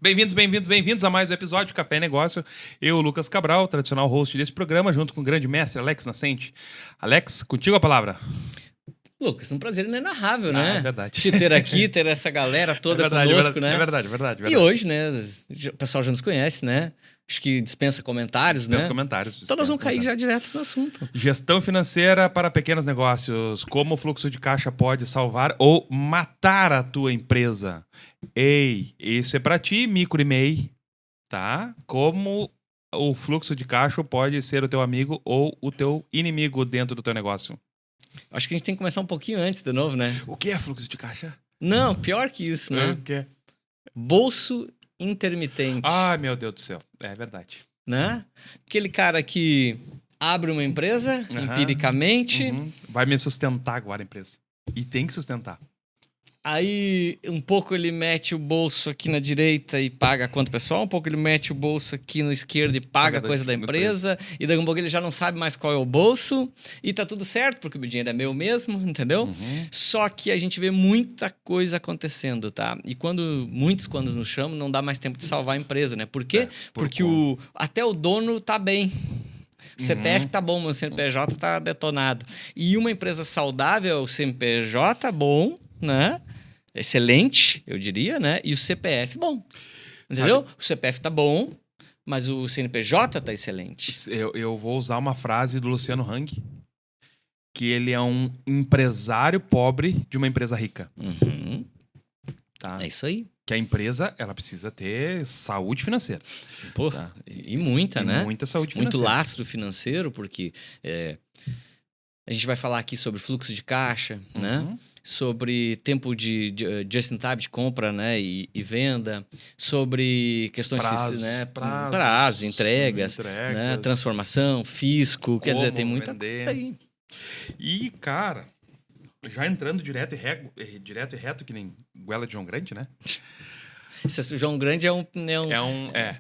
Bem-vindos a mais um episódio de Café e Negócio. Eu, Lucas Cabral, tradicional host desse programa, junto com o grande mestre Alex Nascente. Alex, contigo a palavra. Lucas, um prazer inenarrável, né? É verdade. Te ter aqui, ter essa galera toda conosco, né? É verdade. E hoje, né, o pessoal já nos conhece, né? Acho que dispensa comentários, Dispensa né? comentários. Então nós vamos cair já direto no assunto. Gestão financeira para pequenos negócios. Como o fluxo de caixa pode salvar ou matar a tua empresa? Ei, isso é para ti, micro e MEI, tá? Como o fluxo de caixa pode ser o teu amigo ou o teu inimigo dentro do teu negócio? Acho que a gente tem que começar um pouquinho antes de novo, né? O que é fluxo de caixa? Não, pior que isso, né? O que é? Bolso intermitente. Ai, meu Deus do céu. É verdade. Né? Aquele cara que abre uma empresa, empiricamente. Vai me sustentar agora a empresa. E tem que sustentar. Aí, um pouco ele mete o bolso aqui na direita e paga a conta pessoal, um pouco ele mete o bolso aqui na esquerda e paga a coisa da empresa, e daqui a um pouco ele já não sabe mais qual é o bolso, e tá tudo certo, porque o dinheiro é meu mesmo, entendeu? Só que a gente vê muita coisa acontecendo, tá? E muitos quando nos chamam, não dá mais tempo de salvar a empresa, né? Por quê? Porque até o dono tá bem. O CPF tá bom, mas o CNPJ tá detonado. E uma empresa saudável, o CNPJ bom, né? Excelente, eu diria, né? E o CPF bom. Entendeu? Sabe? O CPF tá bom, mas o CNPJ tá excelente. Eu vou usar uma frase do Luciano Hang, que ele é um empresário pobre de uma empresa rica. Tá? É isso aí. Que a empresa, ela precisa ter saúde financeira. Pô, tá? E muita, né? Muita saúde financeira. Muito lastro financeiro, porque a gente vai falar aqui sobre fluxo de caixa, né? Sobre tempo de just-in-time de compra, né, e venda, sobre questões prazo, entregas, né, transformação, fisco, quer dizer, tem muita coisa aí. E, cara, já entrando direto e reto, que nem goela de João Grande, né? Esse João Grande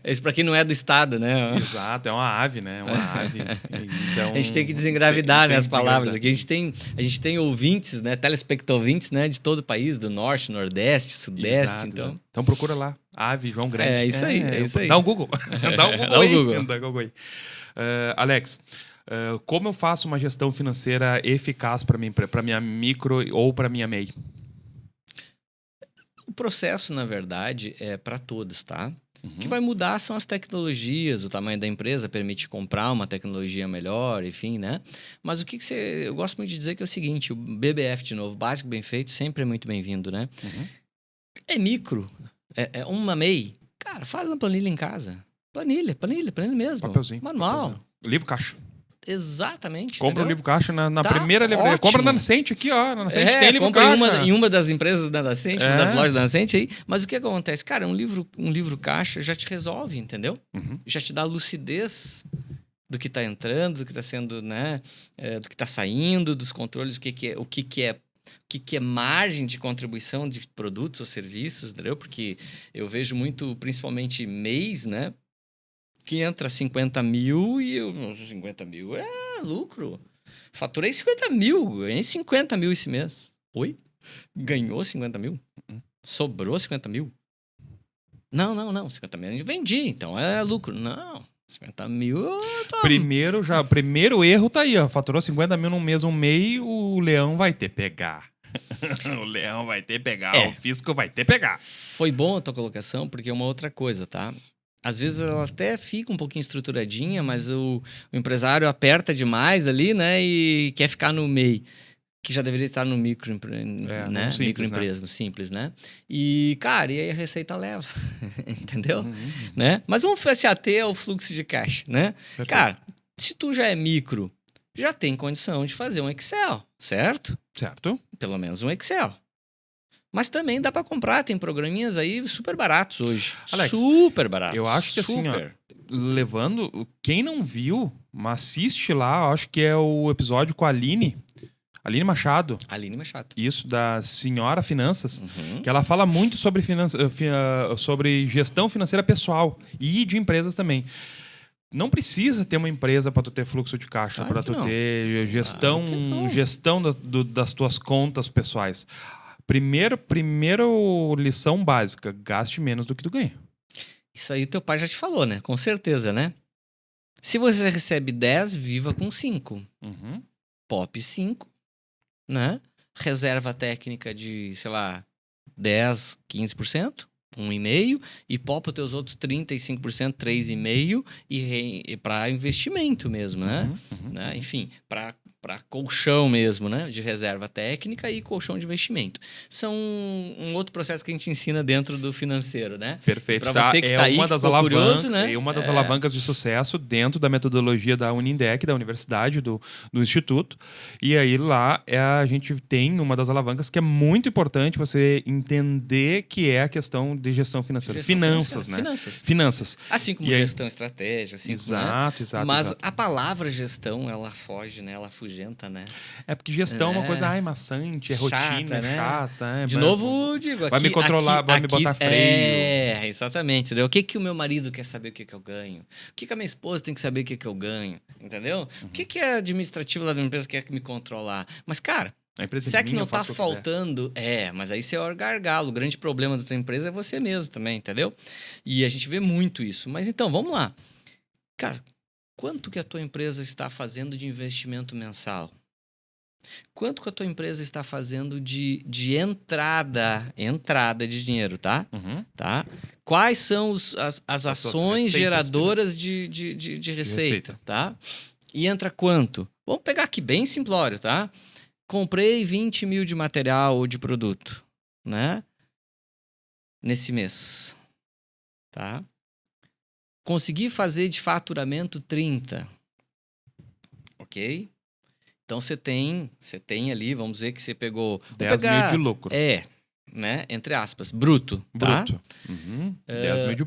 Esse pra quem não é do estado, né? Exato, é uma ave, né? Uma ave. Então, a gente tem que desengravidar as palavras aqui. A gente tem ouvintes, né? Telespectouvintes, né? De todo o país, do norte, nordeste, sudeste. Exato, então procura lá. Ave, João Grande. É isso aí. Dá um Google. Dá um Google aí. Alex, como eu faço uma gestão financeira eficaz para minha micro ou para minha MEI? O processo, na verdade, é para todos, tá? O que vai mudar são as tecnologias, o tamanho da empresa permite comprar uma tecnologia melhor, enfim, né? Mas eu gosto muito de dizer que é o seguinte, o BBF, de novo, básico, bem feito, sempre é muito bem-vindo, né? É micro, é uma MEI. Cara, faz uma planilha em casa. Planilha mesmo. Papelzinho. Manual. Papelzinho. Livro caixa. Exatamente. Compra o livro caixa na tá primeira livraria. Compra na Nascente aqui, ó. Na Nascente tem livro compra caixa. Em uma das empresas da Nascente, uma das lojas da Nascente aí. Mas o que acontece? Cara, um livro caixa já te resolve, entendeu? Já te dá lucidez do que tá entrando, do que tá sendo, né? Do que tá saindo, dos controles, o que é margem de contribuição de produtos ou serviços, entendeu? Porque eu vejo muito, principalmente mês, né? Que entra 50 mil e 50 mil é lucro. Faturei 50 mil, ganhei 50 mil esse mês. Oi? Ganhou 50 mil? Sobrou 50 mil? Não. 50 mil eu vendi, então é lucro. Não, 50 mil... Primeiro erro tá aí, ó. Faturou 50 mil num mês, um MEI, o leão vai ter pegar. O leão vai ter pegar, o fisco vai ter pegar. Foi bom a tua colocação, porque é uma outra coisa, tá? Às vezes ela até fica um pouquinho estruturadinha, mas o empresário aperta demais ali, né? E quer ficar no MEI, que já deveria estar no né? Microempresa, no simples, né? E, cara, e aí a receita leva, entendeu? Né? Mas vamos se ater ao fluxo de caixa, né? Perfeito. Cara, se tu já é micro, já tem condição de fazer um Excel, certo? Certo. Pelo menos um Excel. Mas também dá para comprar, tem programinhas aí super baratos hoje. Alex, super baratos. Eu acho que assim, ó, levando... Quem não viu, mas assiste lá, eu acho que é o episódio com a Aline Machado. Aline Machado. Isso, da Senhora Finanças, que ela fala muito sobre, sobre gestão financeira pessoal e de empresas também. Não precisa ter uma empresa para tu ter fluxo de caixa, para tu ter gestão das tuas contas pessoais. Primeiro lição básica, gaste menos do que tu ganha. Isso aí teu pai já te falou, né? Com certeza, né? Se você recebe 10, viva com 5. Uhum. POP 5, né? Reserva técnica de, sei lá, 10, 15%, 1,5%, e poupa os teus outros 35%, 3,5%, e para investimento mesmo, né? Né? Enfim, para colchão mesmo, né? De reserva técnica e colchão de investimento. São um outro processo que a gente ensina dentro do financeiro, né? Perfeito. Para Tá? você que tá aí, que ficou curioso, né? É uma das alavancas de sucesso dentro da metodologia da Unindec, da universidade, do Instituto. E aí lá a gente tem uma das alavancas que é muito importante você entender, que é a questão de gestão financeira. Finanças, né? Finanças. Assim como gestão, estratégia, assim exato, exato. Mas exato. a palavra gestão, ela foge, né? Ela fugenta, né? É porque gestão é uma coisa maçante, é rotina, né? é chata. De novo, digo, aqui... Vai me controlar, vai me botar freio. É, exatamente. Entendeu? O que o meu marido quer saber o que eu ganho? O que a minha esposa tem que saber o que eu ganho? Entendeu? O que a administrativa da minha empresa quer me controlar? Mas, cara, se é que não tá faltando... mas aí você é o gargalo. O grande problema da tua empresa é você mesmo também, entendeu? E a gente vê muito isso. Mas então, vamos lá. Cara, quanto que a tua empresa está fazendo de investimento mensal? Quanto que a tua empresa está fazendo de entrada de dinheiro, tá? Tá? Quais são as ações geradoras de receita, tá? E entra quanto? Vamos pegar aqui bem simplório, tá? Comprei 20 mil de material ou de produto, né? Nesse mês, tá? Consegui fazer de faturamento 30. Ok? Então você tem ali, vamos dizer que você pegou... 10 mil de lucro. Né? Entre aspas, bruto. Tá? Bruto. 10 mil de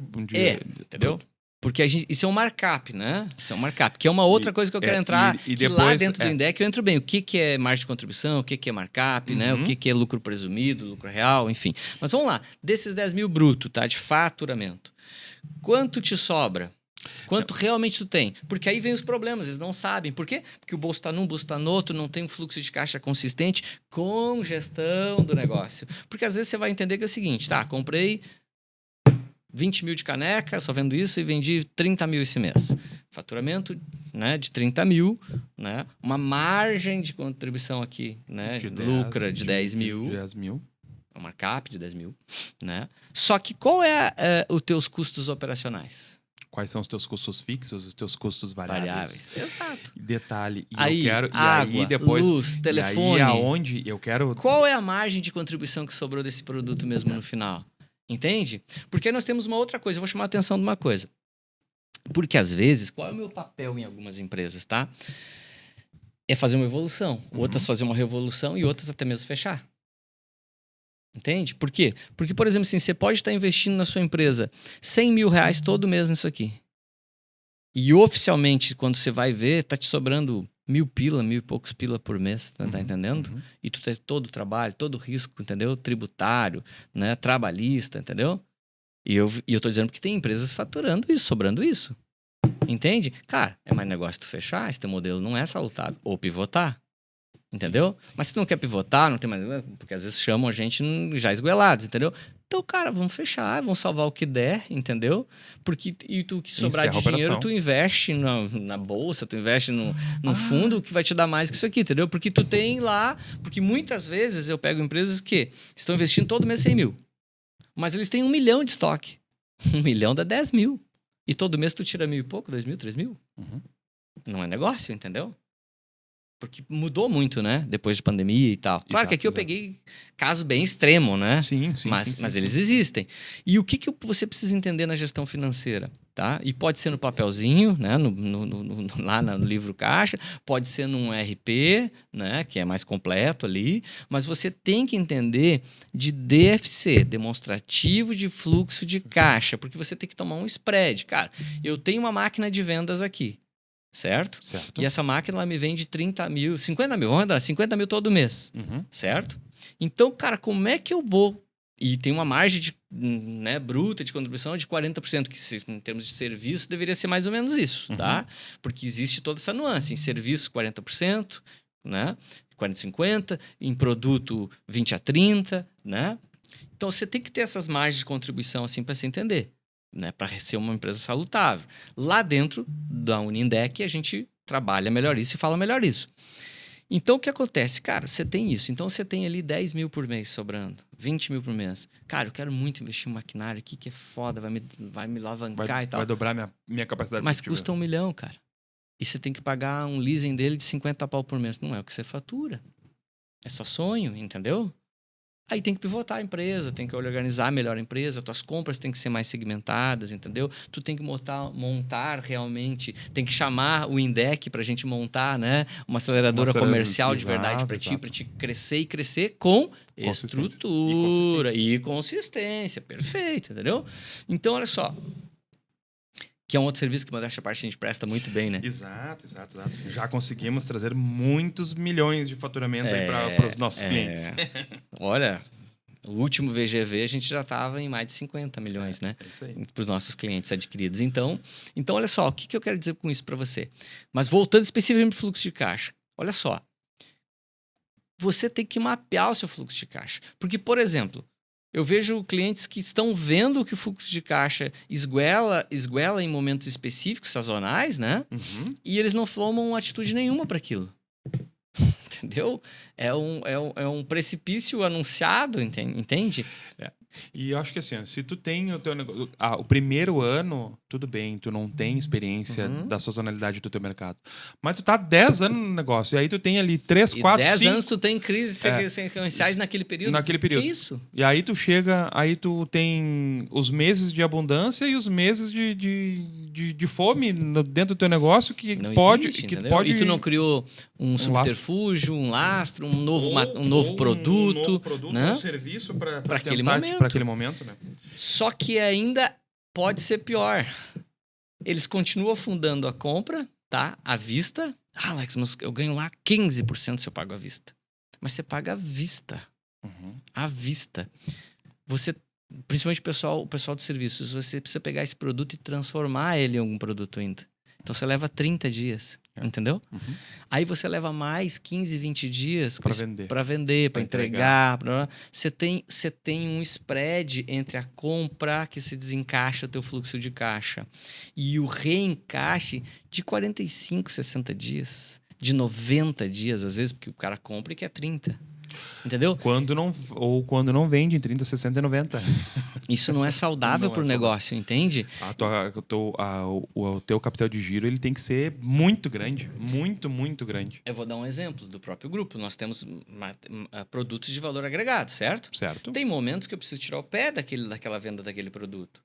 entendeu? Bruto. Porque isso é um markup, né? Isso é um markup, que é uma outra coisa que eu quero entrar. E depois, lá dentro do INDEC eu entro bem. O que é margem de contribuição, o que é markup, né? O que é lucro presumido, lucro real, enfim. Mas vamos lá. Desses 10 mil bruto, tá? De faturamento. Quanto te sobra? Quanto realmente tu tem? Porque aí vem os problemas, eles não sabem. Por quê? Porque o bolso está num, o bolso está no outro, não tem um fluxo de caixa consistente com gestão do negócio. Porque às vezes você vai entender que é o seguinte, tá, comprei 20 mil de caneca, só vendo isso, e vendi 30 mil esse mês. Faturamento, né, de 30 mil, né, uma margem de contribuição aqui, né, lucra de 10 mil. De 10 mil. Um markup de 10 mil, né? Só que qual é os teus custos operacionais? Quais são os teus custos fixos, os teus custos variáveis? Exato. Detalhe. Aí, eu quero, água, e aí depois, luz, telefone. E aí aonde eu quero... Qual é a margem de contribuição que sobrou desse produto mesmo no final? Entende? Porque nós temos uma outra coisa. Eu vou chamar a atenção de uma coisa. Porque às vezes, qual é o meu papel em algumas empresas, tá? É fazer uma evolução. Outras fazer uma revolução e outras até mesmo fechar. Entende? Por quê? Porque, por exemplo, assim, você pode estar investindo na sua empresa 100 mil reais todo mês nisso aqui. E oficialmente, quando você vai ver, tá te sobrando 1.000 pila, 1.000 e poucos pila por mês, tá entendendo? E tu tem todo o trabalho, todo o risco, entendeu? Tributário, né? Trabalhista, entendeu? E eu tô dizendo que tem empresas faturando isso, sobrando isso. Entende? Cara, é mais negócio tu fechar, esse teu modelo não é salutável. Ou pivotar. Entendeu? Mas se tu não quer pivotar, não tem mais... Porque às vezes chamam a gente já esgoelados, entendeu? Então, cara, vamos fechar, vamos salvar o que der, entendeu? Porque e tu que sobrar de dinheiro, tu investe na bolsa, tu investe num fundo que vai te dar mais que isso aqui, entendeu? Porque tu tem lá... Porque muitas vezes eu pego empresas que estão investindo todo mês 100 mil. Mas eles têm 1 milhão de estoque. 1 milhão dá 10 mil. E todo mês tu tira 1.000 e pouco, 2 mil, 3 mil. Não é negócio, entendeu? Porque mudou muito, né? Depois de pandemia e tal. Claro que aqui eu peguei caso bem extremo, né? Sim. Mas eles existem. E o que você precisa entender na gestão financeira, tá? E pode ser no papelzinho, né? Lá no livro caixa. Pode ser num RP, né? Que é mais completo ali. Mas você tem que entender de DFC, demonstrativo de fluxo de caixa. Porque você tem que tomar um spread. Cara, eu tenho uma máquina de vendas aqui. Certo? E essa máquina ela me vende 30 mil, 50 mil, vamos dar 50 mil todo mês. Certo? Então, cara, como é que eu vou... E tem uma margem né, bruta de contribuição de 40%, que em termos de serviço deveria ser mais ou menos isso, tá? Porque existe toda essa nuance. Em serviço, 40%, né? 40% a 50%, em produto, 20% a 30%, né? Então, você tem que ter essas margens de contribuição assim para se entender. né, para ser uma empresa salutável. Lá dentro da Unindec, a gente trabalha melhor isso e fala melhor isso. Então, o que acontece? Cara, você tem isso. Então, você tem ali 10 mil por mês sobrando, 20 mil por mês. Cara, eu quero muito investir em maquinário aqui, que é foda, vai me alavancar e tal. Vai dobrar minha capacidade Mas produtiva. custa 1 milhão, cara. E você tem que pagar um leasing dele de 50 pau por mês. Não é o que você fatura. É só sonho, entendeu? Aí tem que pivotar a empresa, tem que organizar melhor a empresa, tuas compras têm que ser mais segmentadas, entendeu? Tu tem que montar realmente, tem que chamar o Indec para a gente montar, né, uma aceleradora comercial de verdade para ti crescer e crescer com estrutura e consistência. Perfeito, entendeu? Então, olha só. Que é um outro serviço que, modéstia à parte, a gente presta muito bem, né? Exato. Já conseguimos trazer muitos milhões de faturamento aí para os nossos clientes. Olha, o último VGV a gente já estava em mais de 50 milhões, né? É isso aí. Para os nossos clientes adquiridos. Então, olha só, o que eu quero dizer com isso para você? Mas voltando especificamente para o fluxo de caixa. Olha só. Você tem que mapear o seu fluxo de caixa. Porque, por exemplo, eu vejo clientes que estão vendo que o fluxo de caixa esguela em momentos específicos, sazonais, né? Uhum. E eles não tomam atitude nenhuma para aquilo. Entendeu? É um precipício anunciado, entende? E eu acho que assim, se tu tem o teu negócio... o primeiro ano, tudo bem, tu não tem experiência da sazonalidade do teu mercado. Mas tu tá 10 anos no negócio, e aí tu tem ali 3, 4, 5... 10 anos tu tem crises sequenciais naquele período. Naquele período. Que isso? E aí tu chega, aí tu tem os meses de abundância e os meses de fome dentro do teu negócio que não pode... Existe, que entendeu? pode... E tu não criou um subterfúgio, um lastro, um novo produto, né? Um serviço para aquele momento. Para aquele momento, né? Só que ainda pode ser pior. Eles continuam fundando a compra, tá? À vista. Ah, Alex, mas eu ganho lá 15% se eu pago à vista. Mas você paga à vista. Uhum. À vista. Você, principalmente o pessoal de serviços, você precisa pegar esse produto e transformar ele em algum produto ainda. Então você leva 30 dias, entendeu? Uhum. Aí você leva mais 15, 20 dias para vender, para entregar. Você tem um spread entre a compra que se desencaixa o teu fluxo de caixa e o reencaixe de 45, 60 dias, de 90 dias, às vezes, porque o cara compra e quer 30. Entendeu? Quando não vende em 30, 60 e 90. Isso não é saudável para o negócio, entende? O teu capital de giro ele tem que ser muito grande. Muito, muito grande. Eu vou dar um exemplo do próprio grupo. Nós temos produtos de valor agregado, certo? Certo. Tem momentos que eu preciso tirar o pé daquela venda daquele produto.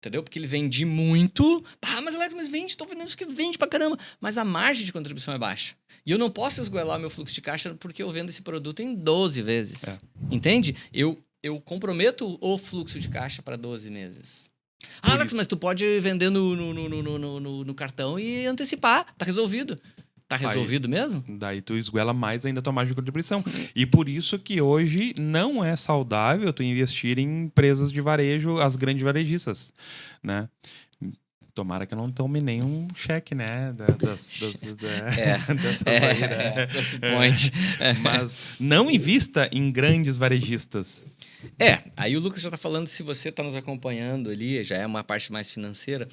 Entendeu? Porque ele vende muito. Mas Alex, tô vendendo isso que vende pra caramba. Mas a margem de contribuição é baixa. E eu não posso esgoelar o meu fluxo de caixa porque eu vendo esse produto em 12 vezes. Entende? Eu comprometo o fluxo de caixa para 12 meses. Alex, mas tu pode vender no cartão e antecipar. Tá resolvido. Tá resolvido mesmo? Daí tu esguela mais ainda a tua margem de contribuição. E por isso que hoje não é saudável tu investir em empresas de varejo, as grandes varejistas, né? Tomara que eu não tome nenhum cheque, né? Desse point. Mas não invista em grandes varejistas. Aí o Lucas já está falando, se você está nos acompanhando ali, já é uma parte mais financeira,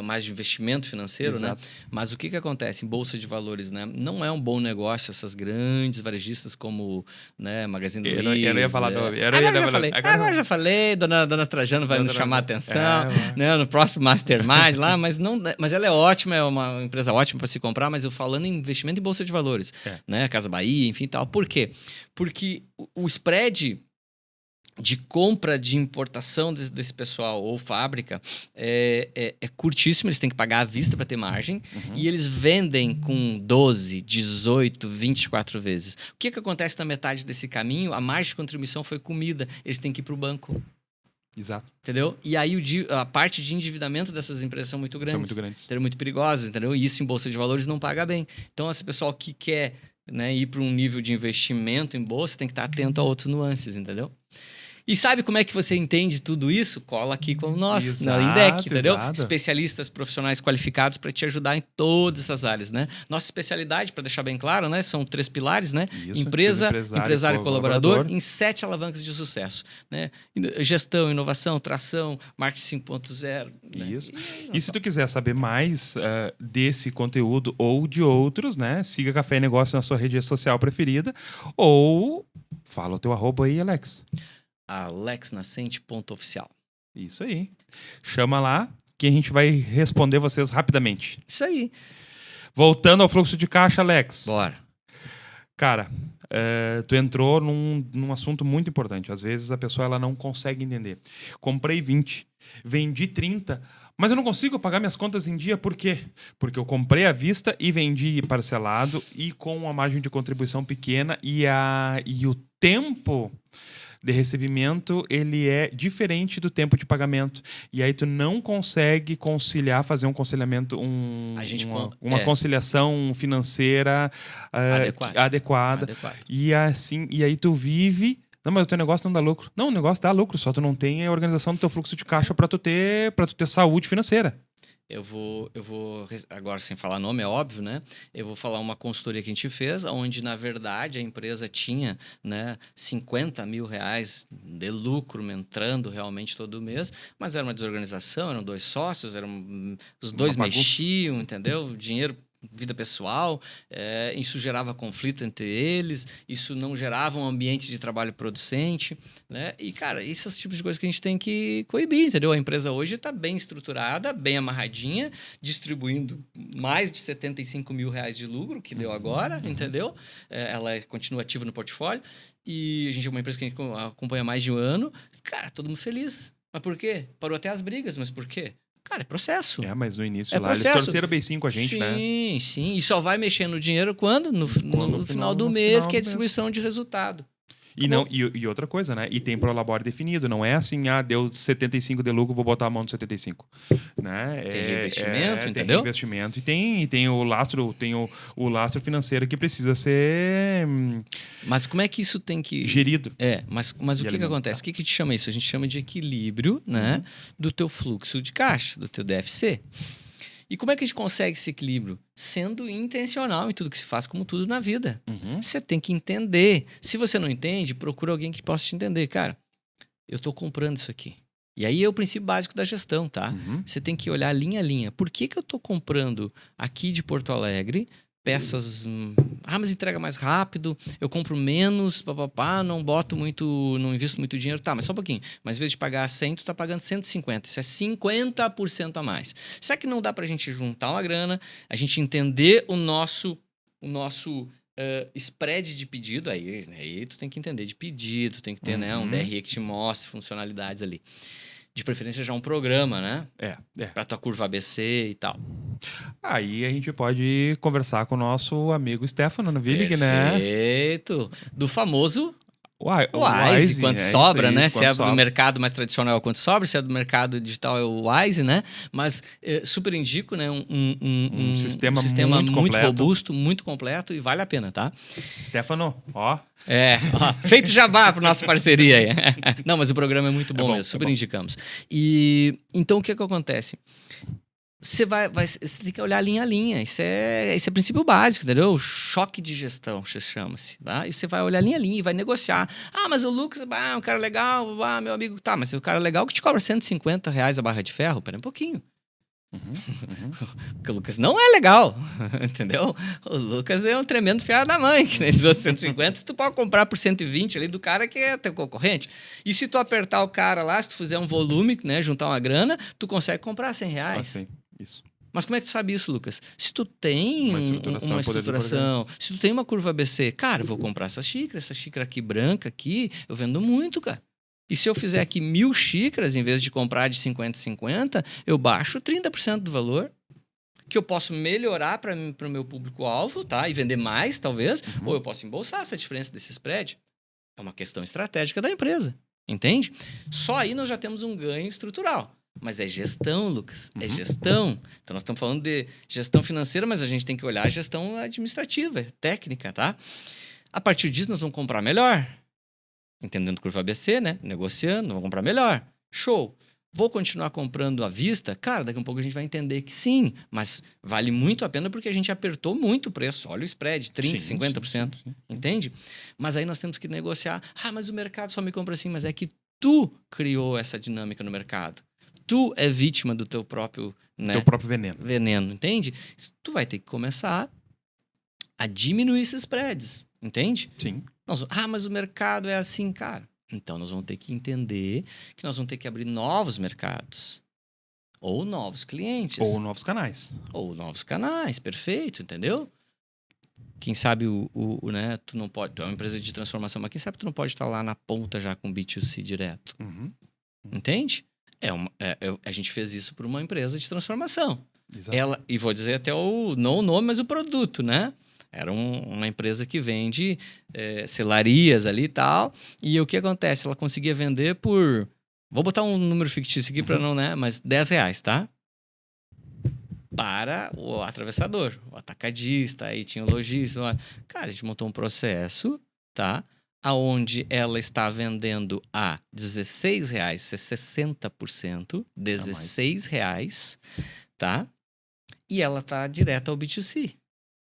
mais de investimento financeiro, Exato. né? Mas o que acontece em Bolsa de Valores, né? Não é um bom negócio essas grandes varejistas como, né, Magazine Luiza. Eu não ia falar nome. Agora já falei, dona Trajano vai nos chamar a atenção, né? No próximo Mastermind lá, mas ela é ótima, é uma empresa ótima para se comprar, mas eu falando em investimento em Bolsa de Valores, né? Casa Bahia, enfim, tal. Por quê? Porque o spread de compra de importação desse pessoal ou fábrica é curtíssimo, eles têm que pagar à vista para ter margem, e eles vendem com 12, 18, 24 vezes. O que acontece na metade desse caminho? A margem de contribuição foi comida, eles têm que ir para o banco. Exato. Entendeu? E aí a parte de endividamento dessas empresas são muito grandes. São muito grandes. Entendeu? Muito perigosas, entendeu? E isso em Bolsa de Valores não paga bem. Então, esse pessoal que quer, né, ir para um nível de investimento em bolsa tem que estar atento a outros nuances, entendeu? E sabe como é que você entende tudo isso? Cola aqui com nós, na Exato, Indec, entendeu? exato. Especialistas profissionais qualificados para te ajudar em todas essas áreas, né? Nossa especialidade, para deixar bem claro, né? São 3 pilares, né? Isso, Empresa, empresário e colaborador, em 7 alavancas de sucesso, né? Gestão, inovação, tração, marketing 5.0. Né? Isso. E se tu quiser saber mais desse conteúdo ou de outros, né? Siga Café e Negócio na sua rede social preferida ou fala o teu arroba aí, Alex. alexnascente.oficial. Isso aí. Chama lá que a gente vai responder vocês rapidamente. Isso aí. Voltando ao fluxo de caixa, Alex. Bora. Cara, tu entrou num assunto muito importante. Às vezes a pessoa ela não consegue entender. Comprei 20, vendi 30, mas eu não consigo pagar minhas contas em dia. Por quê? Porque eu comprei à vista e vendi parcelado e com uma margem de contribuição pequena e o tempo de recebimento ele é diferente do tempo de pagamento. E aí tu não consegue conciliar, fazer um conciliamento, uma conciliação financeira adequada. E aí tu vive... Não, mas o teu negócio não dá lucro. Não, o negócio dá lucro, só tu não tem a organização do teu fluxo de caixa para tu ter saúde financeira. Eu vou, agora sem falar nome, é óbvio, né? Eu vou falar uma consultoria que a gente fez, onde, na verdade, a empresa tinha, né, 50 mil reais de lucro entrando realmente todo mês, mas era uma desorganização, eram 2 sócios, os dois mexiam, entendeu? Dinheiro... vida pessoal, isso gerava conflito entre eles, isso não gerava um ambiente de trabalho producente, né? E, cara, esses tipos de coisas que a gente tem que coibir, entendeu? A empresa hoje está bem estruturada, bem amarradinha, distribuindo mais de 75 mil reais de lucro, que deu agora, entendeu? Ela continua ativa no portfólio e a gente é uma empresa que a gente acompanha há mais de um ano. Cara, todo mundo feliz. Mas por quê? Parou até as brigas, mas por quê? Cara, é processo. Mas no início lá processo. eles torceram beicinho com a gente, né? Sim, sim. E só vai mexer no dinheiro quando? No final do mês, que é a distribuição de resultado. E outra coisa, né? E tem prolabore definido. Não é assim, deu 75 de lucro, vou botar a mão no 75. Né? Tem reinvestimento, entendeu? Tem reinvestimento e tem o lastro, o lastro financeiro que precisa ser... Mas como é que isso tem que... gerido. Mas o que acontece? O que te chama isso? A gente chama de equilíbrio, né, do teu fluxo de caixa, do teu DFC. E como é que a gente consegue esse equilíbrio? Sendo intencional em tudo que se faz, como tudo na vida. Você tem que entender. Se você não entende, procura alguém que possa te entender. Cara, eu estou comprando isso aqui. E aí é o princípio básico da gestão, tá? Você tem que olhar linha a linha. Por que eu estou comprando aqui de Porto Alegre peças... mas entrega mais rápido, eu compro menos, não invisto muito dinheiro. Tá, mas só um pouquinho. Mas, em vez de pagar 100, tu tá pagando 150. Isso é 50% a mais. Será que não dá pra gente juntar uma grana, a gente entender o nosso spread de pedido? Aí tu tem que entender de pedido, tem que ter né, um DRE que te mostre funcionalidades ali. De preferência já um programa, né? Para tua curva ABC e tal. Aí a gente pode conversar com o nosso amigo Stefano Willig, né? Perfeito. Do famoso Wise, quanto sobra, né? Se é do mercado mais tradicional é o quanto sobra, se é do mercado digital é o Wise, né? Mas super indico, né? Um sistema muito robusto, muito completo e vale a pena, tá? Stefano, ó. Feito jabá para nossa parceria aí. Não, mas o programa é muito bom mesmo, super indicamos. E então o que acontece? Você tem que olhar linha a linha. Isso é princípio básico, entendeu? Choque de gestão, chama-se. Tá? E você vai olhar linha a linha e vai negociar. Mas o Lucas, um cara legal, meu amigo. Tá, mas o cara legal que te cobra 150 reais a barra de ferro, pera um pouquinho. Porque o Lucas não é legal, entendeu? O Lucas é um tremendo fiado da mãe, que nem os outros 150, tu pode comprar por 120 ali do cara que é teu concorrente. E se tu apertar o cara lá, se tu fizer um volume, né, juntar uma grana, tu consegue comprar 100 reais. Sim. Isso. Mas como é que tu sabe isso, Lucas? Se tu tem uma estruturação, se tu tem uma curva ABC, cara, eu vou comprar essa xícara aqui branca aqui, eu vendo muito, cara. E se eu fizer aqui 1000 xícaras, em vez de comprar de 50, eu baixo 30% do valor, que eu posso melhorar para o meu público-alvo, tá? E vender mais, talvez, ou eu posso embolsar essa diferença desse spread. É uma questão estratégica da empresa, entende? Só aí nós já temos um ganho estrutural. Mas é gestão, Lucas. É gestão. Então, nós estamos falando de gestão financeira, mas a gente tem que olhar a gestão administrativa, técnica, tá? A partir disso, nós vamos comprar melhor. entendendo curva ABC, né? Negociando, vou comprar melhor. Show. Vou continuar comprando à vista? Cara, daqui a um pouco a gente vai entender que sim, mas vale muito a pena porque a gente apertou muito o preço. Olha o spread, 30%, Sim, 50%. sim. Entende? Mas aí nós temos que negociar. Ah, mas o mercado só me compra assim. Mas é que tu criou essa dinâmica no mercado. Tu é vítima do teu próprio, né, Teu próprio veneno. veneno, entende? Tu vai ter que começar a diminuir esses spreads, entende? Sim. Mas o mercado é assim, cara. Então, nós vamos ter que entender que nós vamos ter que abrir novos mercados. Ou novos clientes. Ou novos canais. Ou novos canais, perfeito, entendeu? Quem sabe né, tu não pode... Tu é uma empresa de transformação, mas quem sabe tu não pode estar lá na ponta já com B2C direto. Uhum. Entende? A gente fez isso por uma empresa de transformação. Exato. E vou dizer até não o nome, mas o produto, né? Era uma empresa que vende selarias ali e tal. E o que acontece? Ela conseguia vender por... Vou botar um número fictício aqui para não, né? Mas R$10, tá? Para o atravessador, o atacadista, aí tinha o lojista. Cara, a gente montou um processo, tá? Aonde ela está vendendo a R$16, 60%, R$16, tá? E ela tá direto ao B2C.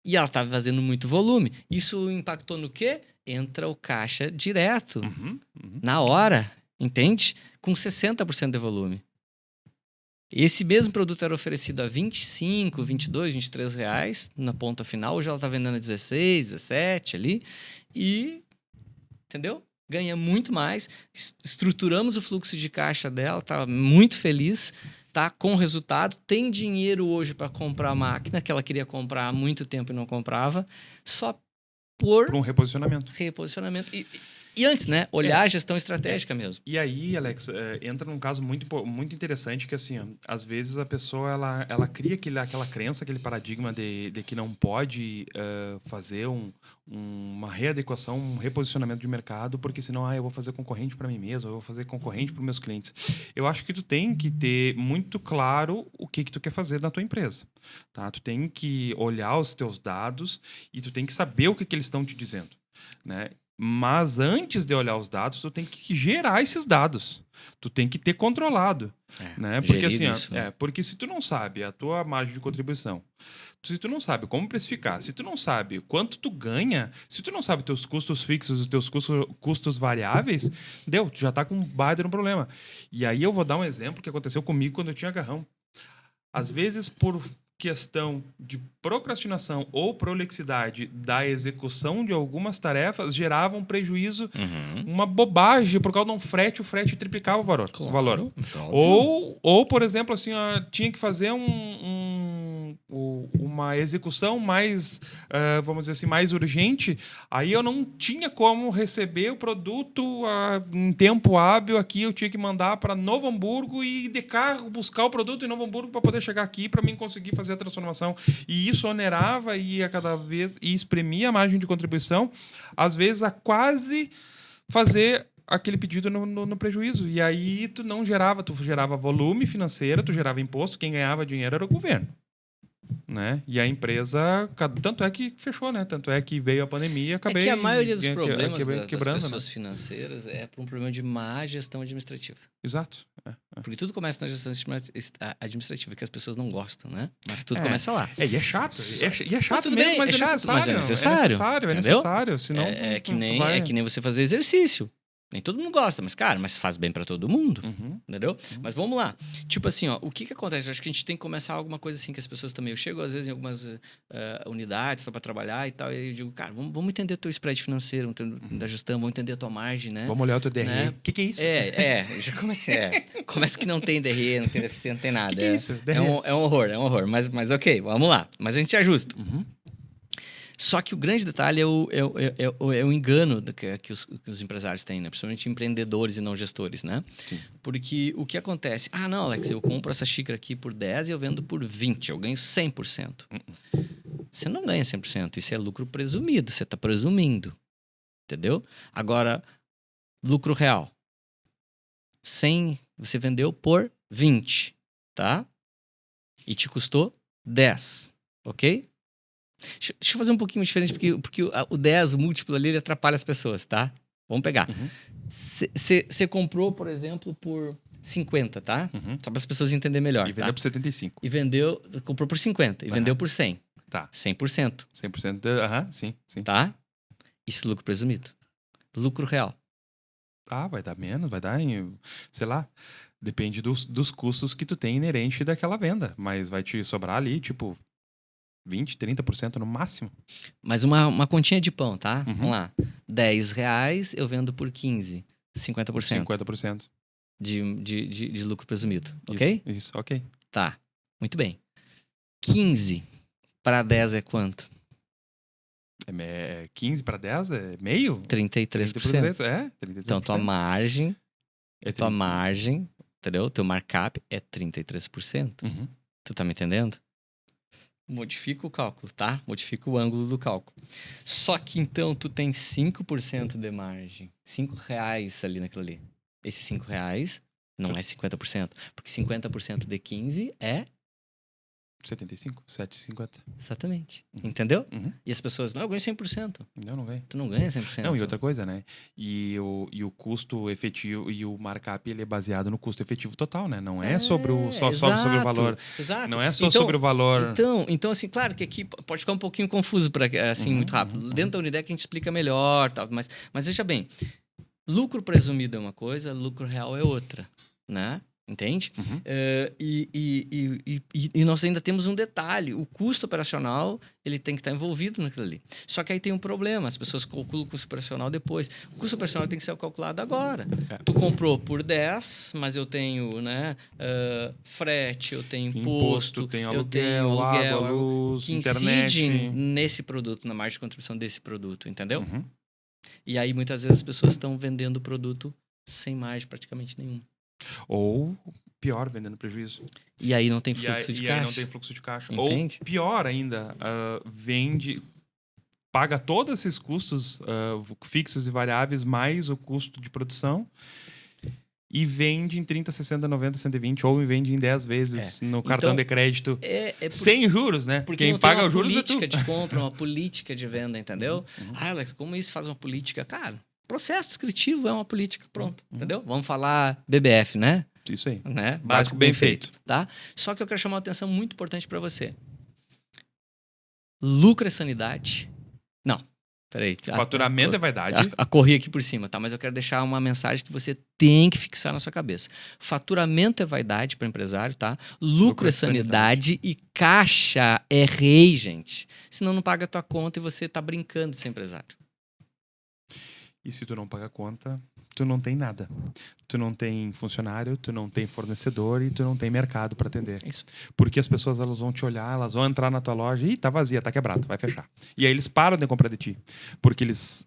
E ela tá fazendo muito volume. Isso impactou no quê? Entra o caixa direto, na hora, entende? Com 60% de volume. Esse mesmo produto era oferecido a R$25, R$22, R$23 na ponta final. Hoje ela tá vendendo a 16, 17 ali. E... Entendeu? Ganha muito mais. Estruturamos o fluxo de caixa dela, tá muito feliz, tá com resultado. Tem dinheiro hoje para comprar a máquina que ela queria comprar há muito tempo e não comprava, só por um reposicionamento. E antes, né? Olhar a gestão estratégica mesmo. E aí, Alex, entra num caso muito interessante que, assim, ó, às vezes a pessoa, ela cria aquela crença, aquele paradigma de que não pode fazer uma readequação, um reposicionamento de mercado, porque senão, eu vou fazer concorrente para mim mesmo, eu vou fazer concorrente para os meus clientes. Eu acho que tu tem que ter muito claro o que tu quer fazer na tua empresa, tá? Tu tem que olhar os teus dados e tu tem que saber o que eles estão te dizendo, né? Mas antes de olhar os dados, tu tem que gerar esses dados. Tu tem que ter controlado, né? Porque assim, isso, né? porque se tu não sabe a tua margem de contribuição, se tu não sabe como precificar, se tu não sabe quanto tu ganha, se tu não sabe teus custos fixos, os teus custos variáveis, tu já tá com um baita no problema. E aí eu vou dar um exemplo que aconteceu comigo quando eu tinha carrão. Às vezes, por questão de procrastinação ou prolixidade da execução de algumas tarefas, gerava um prejuízo, uma bobagem, por causa de um frete, o frete triplicava o valor. Claro. Ou, por exemplo, assim, tinha que fazer uma execução mais, vamos dizer assim, mais urgente, aí eu não tinha como receber o produto em tempo hábil aqui, eu tinha que mandar para Novo Hamburgo e de carro buscar o produto em Novo Hamburgo para poder chegar aqui para mim conseguir fazer a transformação. E isso onerava e cada vez e espremia a margem de contribuição, às vezes a quase fazer aquele pedido no prejuízo. E aí tu gerava volume financeiro, tu gerava imposto, quem ganhava dinheiro era o governo, né? E a empresa, tanto é que fechou, né? Tanto é que veio a pandemia, acabei... É que a maioria dos problemas das pessoas, né? financeiras é por um problema de má gestão administrativa. Exato. Porque tudo começa na gestão administrativa, que as pessoas não gostam, né? Mas tudo começa lá. E é chato. E é chato mesmo, bem, mas, mas é necessário. É necessário. Senão, é que nem você fazer exercício. Nem todo mundo gosta, mas faz bem pra todo mundo, entendeu? Mas vamos lá. Tipo assim, o que acontece? Eu acho que a gente tem que começar alguma coisa assim que as pessoas também... Eu chego, às vezes, em algumas unidades só pra trabalhar e tal, e eu digo, cara, vamos entender o teu spread financeiro, da gestão, vamos entender a tua margem, né? Vamos olhar o teu DRE. Né? O que é isso? Já comecei. Começa que não tem DRE, não tem deficiência, não tem nada. O que é isso? É um horror. Mas ok, vamos lá. Mas a gente ajusta. Só que o grande detalhe é o engano que os empresários têm, né? Principalmente empreendedores e não gestores, né? Sim. Porque o que acontece? Não, Alex, eu compro essa xícara aqui por 10 e eu vendo por 20, eu ganho 100%. Você não ganha 100%, isso é lucro presumido, você está presumindo, entendeu? Agora, lucro real. 100, você vendeu por 20, tá? E te custou 10, ok? Deixa eu fazer um pouquinho diferente, porque o 10, o múltiplo ali, ele atrapalha as pessoas, tá? Vamos pegar. Você comprou, por exemplo, por 50, tá? Só para as pessoas entenderem melhor. E vendeu por 75. Comprou por 50 e vendeu por 100. Tá. 100%. 100%. Sim. Tá? Isso é lucro presumido. Lucro real. Tá, vai dar menos, vai dar em, sei lá, depende dos custos que tu tem inerente daquela venda, mas vai te sobrar ali, tipo, 20%, 30% no máximo. Mas uma continha de pão, tá? Vamos lá. R$10 eu vendo por 15. 50%. 50%. De lucro presumido, ok? Isso, ok. Tá, muito bem. 15 para 10 é quanto? 15 para 10 é meio? 33%. 33%. Então, tua margem, entendeu? Teu markup é 33%. Tu tá me entendendo? Modifica o cálculo, tá? Modifica o ângulo do cálculo. Só que, então, tu tem 5% de margem. R$5 ali naquilo ali. Esses R$5 não é 50%. Porque 50% de 15 é... 75, 7,50. Exatamente. Entendeu? E as pessoas, não, eu ganho 100%. Não ganha. Tu não ganha 100%. Não, e outra coisa, né? E o custo efetivo e o markup, ele é baseado no custo efetivo total, né? Não é sobre só sobre o valor. Exato. Não é só sobre o valor. Então, assim, claro que aqui pode ficar um pouquinho confuso, assim, muito rápido. Dentro da Unidec a gente explica melhor, tal, mas veja bem, lucro presumido é uma coisa, lucro real é outra, né? Entende? E nós ainda temos um detalhe. O custo operacional ele tem que estar envolvido naquilo ali. Só que aí tem um problema. As pessoas calculam o custo operacional depois. O custo operacional tem que ser calculado agora. Tu comprou por 10, mas eu tenho, né, frete, eu tenho imposto, tenho eu tenho aluguel, aluguel, água, luz, que internet. incidem nesse produto, na margem de contribuição desse produto. Entendeu? E aí muitas vezes as pessoas estão vendendo o produto sem margem praticamente nenhuma. Ou, pior, vendendo prejuízo. E aí não tem fluxo de caixa. E aí não tem fluxo de caixa. Entende? Ou, pior ainda, paga todos esses custos fixos e variáveis, mais o custo de produção, e vende em 30, 60, 90, 120, ou vende em 10 vezes no cartão de crédito. Sem juros, né? Porque quem paga os juros é tu. Uma política de compra, uma política de venda, entendeu? Alex, como isso faz uma política? Cara, processo descritivo é uma política, pronto, entendeu? Vamos falar BBF, né? Isso aí. Né? Básico bem feito. Tá? Só que eu quero chamar uma atenção muito importante para você. Lucro é sanidade. Não, peraí. Faturamento é vaidade. Corri aqui por cima, tá? Mas eu quero deixar uma mensagem que você tem que fixar na sua cabeça. Faturamento é vaidade para empresário, tá? Lucro é sanidade e caixa é rei, gente. Senão não paga a tua conta e você tá brincando de ser empresário. E se tu não paga a conta, tu não tem nada. Tu não tem funcionário, tu não tem fornecedor e tu não tem mercado para atender. Isso. Porque as pessoas elas vão te olhar, elas vão entrar na tua loja e tá vazia, tá quebrado, vai fechar. E aí eles param de comprar de ti. Porque eles,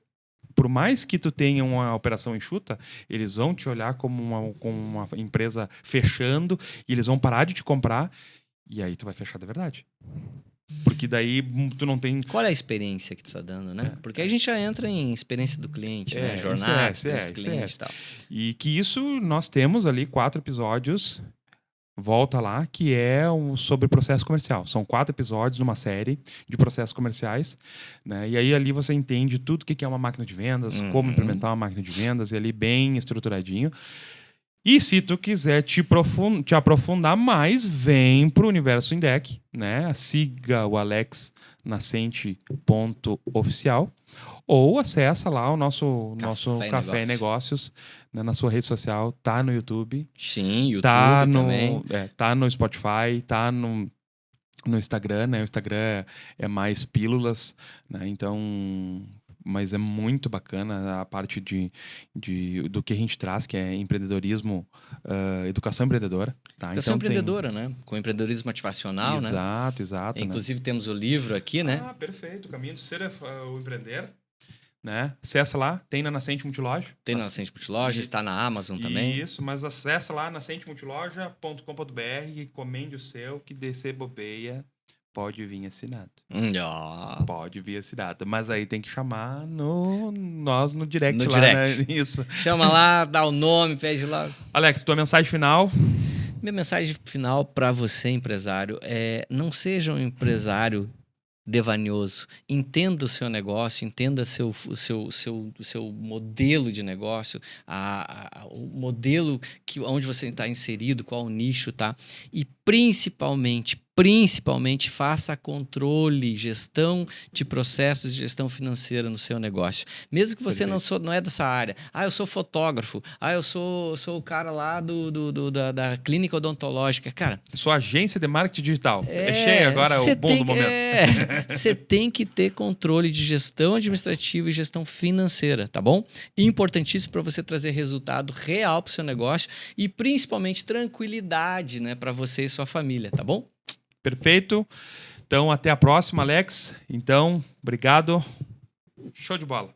por mais que tu tenha uma operação enxuta, eles vão te olhar como uma empresa fechando e eles vão parar de te comprar e aí tu vai fechar de verdade. Porque daí tu não tem... Qual é a experiência que tu tá dando, né? Porque aí a gente já entra em experiência do cliente, né? Jornada, experiência do cliente e tal. E que isso nós temos ali 4 episódios, volta lá, que é sobre processo comercial. São 4 episódios numa série de processos comerciais, né? E aí ali você entende tudo o que é uma máquina de vendas, como implementar uma máquina de vendas, e ali bem estruturadinho. E se tu quiser te aprofundar mais, vem pro Universo Indec, né? Siga o alexnascente.oficial ou acessa lá o nosso Café e Negócios, né? Na sua rede social, tá no YouTube. Sim, YouTube tá também. Tá no Spotify, tá no Instagram, né? O Instagram é mais pílulas, né? Então... Mas é muito bacana a parte do que a gente traz, que é empreendedorismo, educação empreendedora. Tá? Educação empreendedora, né? Com empreendedorismo motivacional, né? Exato. Inclusive temos o livro aqui, né? Ah, perfeito. O caminho do ser é o empreender. Né? Acessa lá, tem na Nascente Multiloja. Tem na Nascente Multiloja, está na Amazon também. Isso, mas acessa lá, nascentemultiloja.com.br e encomende o seu, que descer bobeia. Pode vir assinado. Pode vir assinado. Mas aí tem que chamar nós no direct lá, direct. Né? Isso. Chama lá, dá o nome, pede lá. Alex, tua mensagem final? Minha mensagem final para você, empresário, é não seja um empresário devanioso. Entenda o seu negócio, entenda o seu modelo de negócio, o modelo onde você está inserido, qual o nicho, tá? E principalmente faça controle, gestão de processos, gestão financeira no seu negócio. Mesmo que você não é dessa área. Eu sou fotógrafo. Eu sou o cara lá da clínica odontológica. Cara, sua agência de marketing digital. Cheio agora, o bom do momento. Você tem que ter controle de gestão administrativa e gestão financeira, tá bom? Importantíssimo para você trazer resultado real para o seu negócio e principalmente tranquilidade, né, para você e sua família, tá bom? Perfeito. Então, até a próxima, Alex. Então, obrigado. Show de bola.